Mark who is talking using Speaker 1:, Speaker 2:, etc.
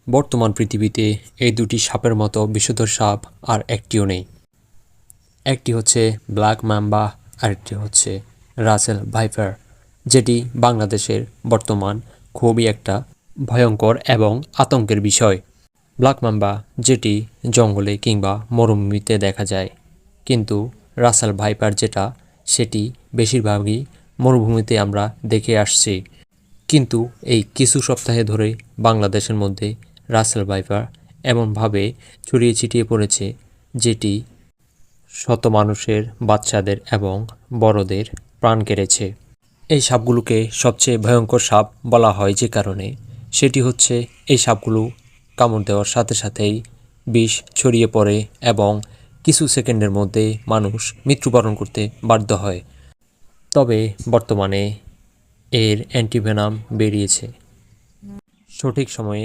Speaker 1: বর্তমান পৃথিবীতে এই দুটি সাপের মতো বিষধর সাপ আর একটিও নেই। একটি হচ্ছে ব্ল্যাক ম্যাম্বা, আরেকটি হচ্ছে রাসেল ভাইপার, যেটি বাংলাদেশের বর্তমান খুবই একটা ভয়ঙ্কর এবং আতঙ্কের বিষয়। ব্ল্যাক ম্যাম্বা যেটি জঙ্গলে কিংবা মরুভূমিতে দেখা যায়, কিন্তু রাসেল ভাইপার যেটা সেটি বেশিরভাগই মরুভূমিতে আমরা দেখে আসছি। কিন্তু এই কিছু সপ্তাহে ধরে বাংলাদেশের মধ্যে রাসেল ভাইপার এমনভাবে ছড়িয়ে ছিটিয়ে পড়েছে, যেটি শত মানুষের, বাচ্চাদের এবং বড়দের প্রাণ কেড়েছে। এই সাপগুলোকে সবচেয়ে ভয়ঙ্কর সাপ বলা হয় যে কারণে, সেটি হচ্ছে এই সাপগুলো কামড় দেওয়ার সাথে সাথেই বিষ ছড়িয়ে পড়ে এবং কিছু সেকেন্ডের মধ্যে মানুষ মৃত্যুবরণ করতে বাধ্য হয়। তবে বর্তমানে এর অ্যান্টিভেনাম বেরিয়েছে। সঠিক সময়ে